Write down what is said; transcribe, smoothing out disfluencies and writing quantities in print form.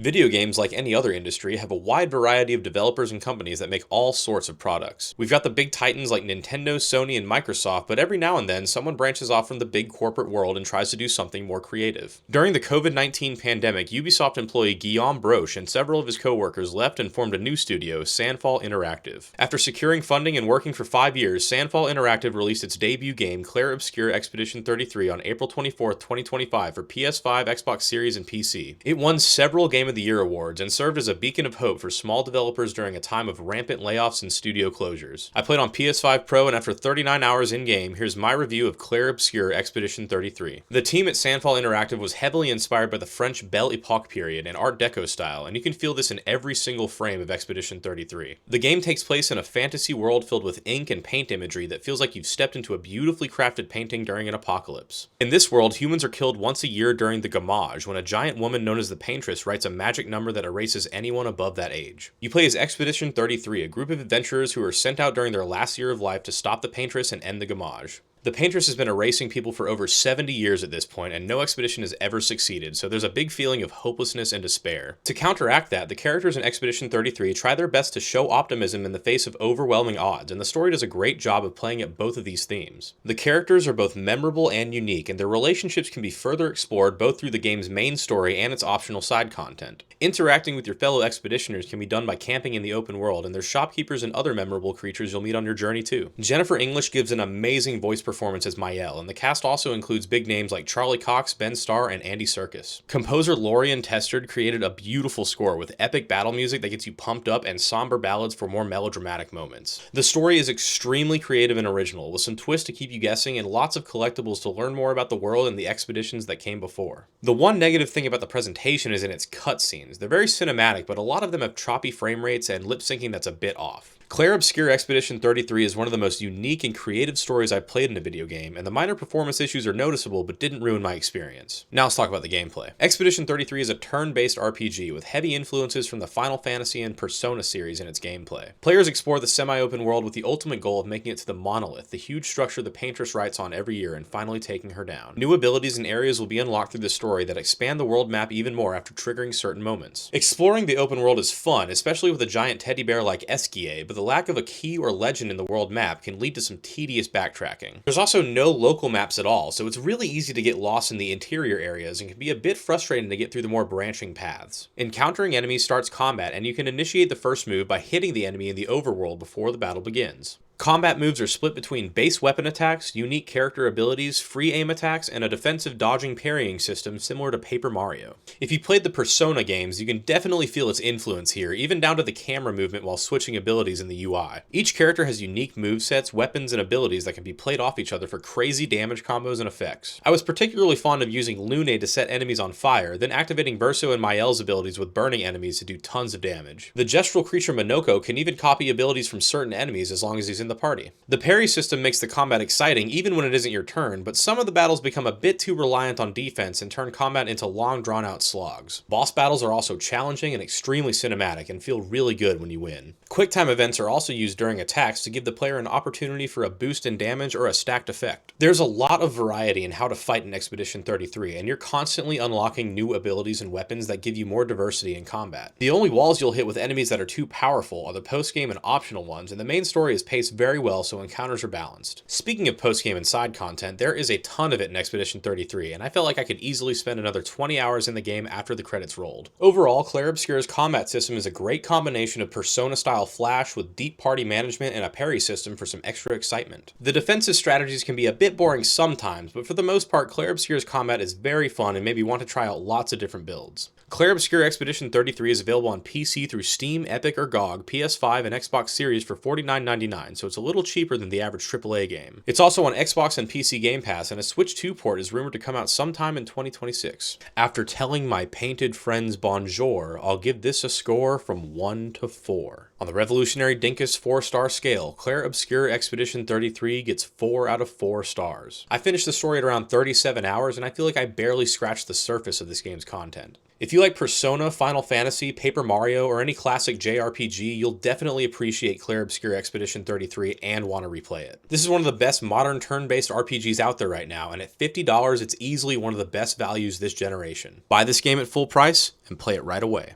Video games, like any other industry, have a wide variety of developers and companies that make all sorts of products. We've got the big titans like Nintendo, Sony, and Microsoft, but every now and then someone branches off from the big corporate world and tries to do something more creative. During the COVID-19 pandemic, Ubisoft employee Guillaume Broche and several of his co-workers left and formed a new studio, Sandfall Interactive. After securing funding and working for 5 years, Sandfall Interactive released its debut game, Clair Obscur Expedition 33, on April 24, 2025 for PS5, Xbox Series, and PC. It won several Game of the Year awards and served as a beacon of hope for small developers during a time of rampant layoffs and studio closures. I played on PS5 Pro, and after 39 hours in-game, here's my review of Clair Obscur Expedition 33. The team at Sandfall Interactive was heavily inspired by the French Belle Epoque period and Art Deco style, and you can feel this in every single frame of Expedition 33. The game takes place in a fantasy world filled with ink and paint imagery that feels like you've stepped into a beautifully crafted painting during an apocalypse. In this world, humans are killed once a year during the Gamage, when a giant woman known as the Paintress writes a magic number that erases anyone above that age. You play as Expedition 33, a group of adventurers who are sent out during their last year of life to stop the Paintress and end the Gamage. The Paintress has been erasing people for over 70 years at this point, and no expedition has ever succeeded, so there's a big feeling of hopelessness and despair. To counteract that, the characters in Expedition 33 try their best to show optimism in the face of overwhelming odds, and the story does a great job of playing at both of these themes. The characters are both memorable and unique, and their relationships can be further explored both through the game's main story and its optional side content. Interacting with your fellow expeditioners can be done by camping in the open world, and there's shopkeepers and other memorable creatures you'll meet on your journey too. Jennifer English gives an amazing voice performance as Mael, and the cast also includes big names like Charlie Cox, Starr, and Andy Serkis. Composer Lorian Testard created a beautiful score with epic battle music that gets you pumped up and somber ballads for more melodramatic moments. The story is extremely creative and original, with some twists to keep you guessing and lots of collectibles to learn more about the world and the expeditions that came before. The one negative thing about the presentation is in its cutscenes. They're very cinematic, but a lot of them have choppy frame rates and lip syncing that's a bit off. Clair Obscur Expedition 33 is one of the most unique and creative stories I've played in a video game, and the minor performance issues are noticeable but didn't ruin my experience. Now let's talk about the gameplay. Expedition 33 is a turn-based RPG with heavy influences from the Final Fantasy and Persona series in its gameplay. Players explore the semi-open world with the ultimate goal of making it to the Monolith, the huge structure the Paintress writes on every year, and finally taking her down. New abilities and areas will be unlocked through the story that expand the world map even more after triggering certain moments. Exploring the open world is fun, especially with a giant teddy bear like Esquier, but the lack of a key or legend in the world map can lead to some tedious backtracking. There's also no local maps at all, so it's really easy to get lost in the interior areas and can be a bit frustrating to get through the more branching paths. Encountering enemies starts combat, and you can initiate the first move by hitting the enemy in the overworld before the battle begins. Combat moves are split between base weapon attacks, unique character abilities, free aim attacks, and a defensive dodging parrying system similar to Paper Mario. If you played the Persona games, you can definitely feel its influence here, even down to the camera movement while switching abilities in the UI. Each character has unique movesets, weapons, and abilities that can be played off each other for crazy damage combos and effects. I was particularly fond of using Lune to set enemies on fire, then activating Verso and Mael's abilities with burning enemies to do tons of damage. The gestural creature Monoko can even copy abilities from certain enemies as long as he's in the party. The parry system makes the combat exciting even when it isn't your turn, but some of the battles become a bit too reliant on defense and turn combat into long drawn-out slogs. Boss battles are also challenging and extremely cinematic and feel really good when you win. Quicktime events are also used during attacks to give the player an opportunity for a boost in damage or a stacked effect. There's a lot of variety in how to fight in Expedition 33, and you're constantly unlocking new abilities and weapons that give you more diversity in combat. The only walls you'll hit with enemies that are too powerful are the post-game and optional ones, and the main story is paced very well so encounters are balanced. Speaking of post-game and side content, there is a ton of it in Expedition 33, and I felt like I could easily spend another 20 hours in the game after the credits rolled. Overall, Clair Obscur's combat system is a great combination of Persona-style flash with deep party management and a parry system for some extra excitement. The defensive strategies can be a bit boring sometimes, but for the most part, Clair Obscur's combat is very fun and made me want to try out lots of different builds. Clair Obscur Expedition 33 is available on PC through Steam, Epic, or GOG, PS5, and Xbox Series for $49.99, so it's a little cheaper than the average AAA game. It's also on Xbox and PC Game Pass, and a Switch 2 port is rumored to come out sometime in 2026. After telling my painted friends bonjour, I'll give this a score from 1 to 4. On the revolutionary Dinkus 4-star scale, Clair Obscur Expedition 33 gets 4 out of 4 stars. I finished the story at around 37 hours, and I feel like I barely scratched the surface of this game's content. If you like Persona, Final Fantasy, Paper Mario, or any classic JRPG, you'll definitely appreciate Clair Obscur Expedition 33 and want to replay it. This is one of the best modern turn-based RPGs out there right now, and at $50, it's easily one of the best values this generation. Buy this game at full price and play it right away.